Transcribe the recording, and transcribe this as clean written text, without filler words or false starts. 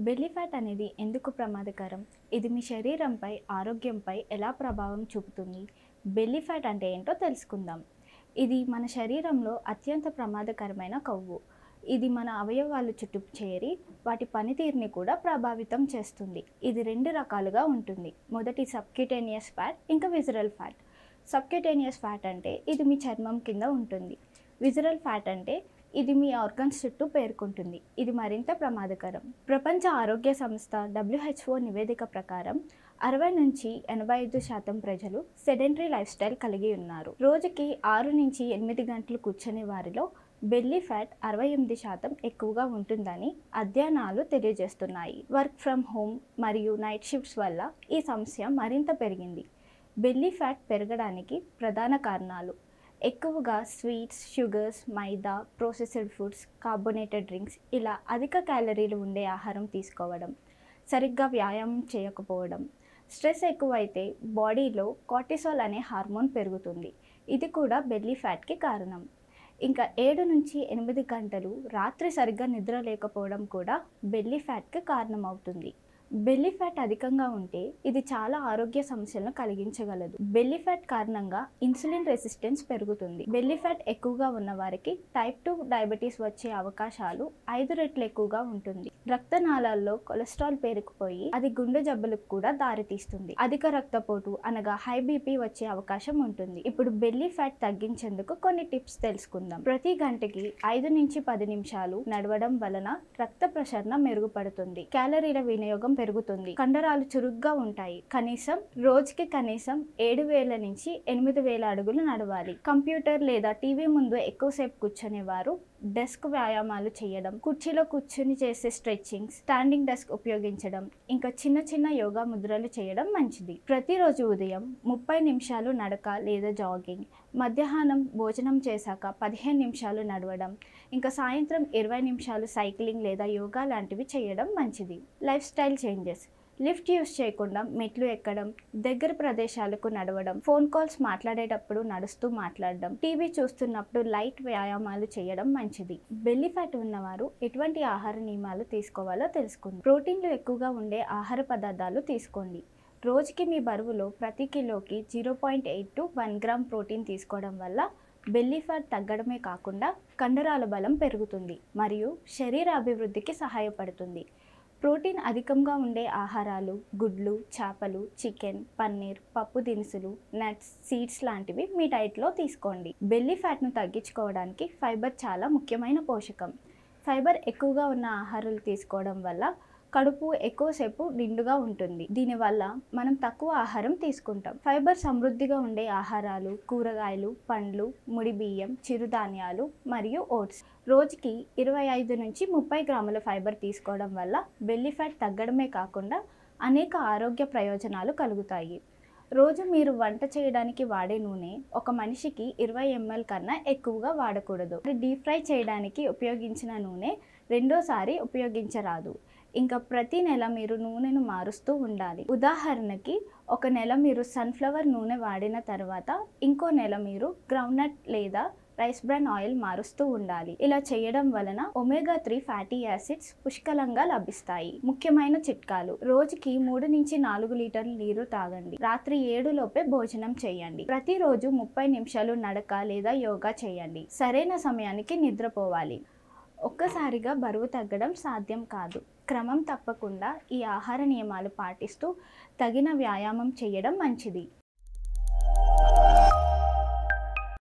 Belly fat అనేది ఎందుకు ప్రమాదకరం? ఇది మీ శరీరంపై, ఆరోగ్యంపై ఎలా ప్రభావం చూపుతుంది? బెల్లీ ఫ్యాట్ అంటే ఏంటో తెలుసుకుందాం. ఇది మన శరీరంలో అత్యంత ప్రమాదకరమైన కొవ్వు. ఇది మన అవయవాలు చుట్టూ చేరి వాటి పనితీరుని కూడా ప్రభావితం చేస్తుంది. ఇది 2 రకాలుగా ఉంటుంది. మొదటి సబ్క్యూటేనియస్ ఫ్యాట్, ఇంకా విజరల్ ఫ్యాట్. సబ్క్యూటేనియస్ ఫ్యాట్ అంటే ఇది మీ చర్మం కింద ఉంటుంది. విజరల్ ఫ్యాట్ అంటే ఇది మీ ఆర్గన్స్ చుట్టూ పేర్కొంటుంది. ఇది మరింత ప్రమాదకరం. ప్రపంచ ఆరోగ్య సంస్థ WHO నివేదిక ప్రకారం 60 నుంచి 85% ప్రజలు సెడెంటరీ లైఫ్ స్టైల్ కలిగి ఉన్నారు. రోజుకి 6 నుంచి 8 గంటలు కూర్చునే వారిలో బెల్లీ ఫ్యాట్ 68% ఎక్కువగా ఉంటుందని అధ్యయనాలు తెలియజేస్తున్నాయి. వర్క్ ఫ్రమ్ హోమ్ మరియు నైట్ షిఫ్ట్స్ వల్ల ఈ సమస్య మరింత పెరిగింది. బెల్లీ ఫ్యాట్ పెరగడానికి ప్రధాన కారణాలు: ఎక్కువగా స్వీట్స్, షుగర్స్, మైదా, ప్రాసెస్డ్ ఫుడ్స్, కార్బోనేటెడ్ డ్రింక్స్, ఇలా అధిక క్యాలరీలు ఉండే ఆహారం తీసుకోవడం, సరిగ్గా వ్యాయామం చేయకపోవడం. స్ట్రెస్ ఎక్కువైతే బాడీలో కార్టిసాల్ అనే హార్మోన్ పెరుగుతుంది. ఇది కూడా బెల్లీ ఫ్యాట్కి కారణం. ఇంకా 7 నుంచి 8 గంటలు రాత్రి సరిగ్గా నిద్ర లేకపోవడం కూడా బెల్లీ ఫ్యాట్కి కారణమవుతుంది. బెల్లీ ఫ్యాట్ అధికంగా ఉంటే ఇది చాలా ఆరోగ్య సమస్యలను కలిగించగలదు. బెల్లీ ఫ్యాట్ కారణంగా ఇన్సులిన్ రెసిస్టెన్స్ పెరుగుతుంది. బెల్లీ ఫ్యాట్ ఎక్కువగా ఉన్న వారికి టైప్ 2 డయాబెటీస్ వచ్చే అవకాశాలు 5 రెట్లు ఎక్కువగా ఉంటుంది. రక్తనాళాల్లో కొలెస్ట్రాల్ పేరుకుపోయి అది గుండె జబ్బులకు కూడా దారితీస్తుంది. అధిక రక్తపోటు అనగా హై బీపీ వచ్చే అవకాశం ఉంటుంది. ఇప్పుడు బెల్లీ ఫ్యాట్ తగ్గించేందుకు కొన్ని టిప్స్ తెలుసుకుందాం. ప్రతి గంటకి 5 నుంచి 10 నిమిషాలు నడవడం వలన రక్త ప్రసరణ మెరుగుపడుతుంది. క్యాలరీల వినియోగం పెరుగుతుంది. కండరాలు చురుగ్గా ఉంటాయి. రోజుకి కనీసం 7,000 నుంచి 8,000 అడుగులు నడవాలి. కంప్యూటర్ లేదా టీవీ ముందు ఎక్కువసేపు కూర్చునేవారు డెస్క్ వ్యాయామాలు చేయడం, కుర్చీలో కూర్చుని చేసే స్ట్రెచ్చింగ్, స్టాండింగ్ డెస్క్ ఉపయోగించడం, ఇంకా చిన్న చిన్న యోగా ముద్రలు చేయడం మంచిది. ప్రతిరోజు ఉదయం 30 నిమిషాలు నడక లేదా జాగింగ్, మధ్యాహ్నం భోజనం చేశాక 15 నిమిషాలు నడవడం, ఇంకా సాయంత్రం 20 నిమిషాలు సైక్లింగ్ లేదా యోగా లాంటివి చేయడం మంచిది. Life style changes: lift use చేయకుండా మెట్లు ఎక్కడం, దగ్గర ప్రదేశాలకు నడవడం, ఫోన్ కాల్స్ మాట్లాడేటప్పుడు నడుస్తూ మాట్లాడడం, టీవీ చూస్తున్నప్పుడు లైట్ వ్యాయామాలు చేయడం మంచిది. బెల్లీ ఫ్యాట్ ఉన్నవారు ఎటువంటి ఆహార నియమాలు తీసుకోవాలో తెలుసుకుందాం. ప్రోటీన్లు ఎక్కువగా ఉండే ఆహార పదార్థాలు తీసుకోండి. రోజుకి మీ బరువులో ప్రతి కిలోకి 0.8 to 1 గ్రామ్ ప్రోటీన్ తీసుకోవడం వల్ల బెల్లీ ఫ్యాట్ తగ్గడమే కాకుండా కండరాల బలం పెరుగుతుంది మరియు శరీర అభివృద్ధికి సహాయపడుతుంది. ప్రోటీన్ అధికంగా ఉండే ఆహారాలు గుడ్లు, చేపలు, చికెన్, పన్నీర్, పప్పు దినుసులు, నట్స్, సీడ్స్ లాంటివి మీ డైట్లో తీసుకోండి. బెల్లీ ఫ్యాట్ను తగ్గించుకోవడానికి ఫైబర్ చాలా ముఖ్యమైన పోషకం. ఫైబర్ ఎక్కువగా ఉన్న ఆహారాలు తీసుకోవడం వల్ల కడుపు ఎక్కువసేపు నిండుగా ఉంటుంది. దీనివల్ల మనం తక్కువ ఆహారం తీసుకుంటాం. ఫైబర్ సమృద్ధిగా ఉండే ఆహారాలు కూరగాయలు, పండ్లు, ముడి బియ్యం, చిరుధాన్యాలు మరియు ఓట్స్. రోజుకి 25 నుంచి 30 గ్రాముల ఫైబర్ తీసుకోవడం వల్ల బెల్లీ ఫ్యాట్ తగ్గడమే కాకుండా అనేక ఆరోగ్య ప్రయోజనాలు కలుగుతాయి. రోజు మీరు వంట చేయడానికి వాడే నూనె ఒక మనిషికి 20 ml కన్నా ఎక్కువగా వాడకూడదు. డీప్ ఫ్రై చేయడానికి ఉపయోగించిన నూనె రెండోసారి ఉపయోగించరాదు. ఇంకా ప్రతి నెల మీరు నూనెను మారుస్తూ ఉండాలి. ఉదాహరణకి ఒక నెల మీరు సన్ఫ్లవర్ నూనె వాడిన తర్వాత ఇంకో నెల మీరు గ్రౌండ్నట్ లేదా రైస్ బ్రాన్ ఆయిల్ మారుస్తూ ఉండాలి. ఇలా చేయడం వలన ఒమేగా 3 ఫ్యాటీ యాసిడ్స్ పుష్కలంగా లభిస్తాయి. ముఖ్యమైన చిట్కాలు: రోజుకి 3 నుంచి 4 లీటర్ల నీరు తాగండి. రాత్రి 7 లోపే భోజనం చేయండి. ప్రతిరోజు 30 నిమిషాలు నడక లేదా యోగా చేయండి. సరైన సమయానికి నిద్రపోవాలి. ఒక్కసారిగా బరువు తగ్గడం సాధ్యం కాదు. క్రమం తప్పకుండా ఈ ఆహార నియమాలు పాటిస్తూ తగిన వ్యాయామం చేయడం మంచిది.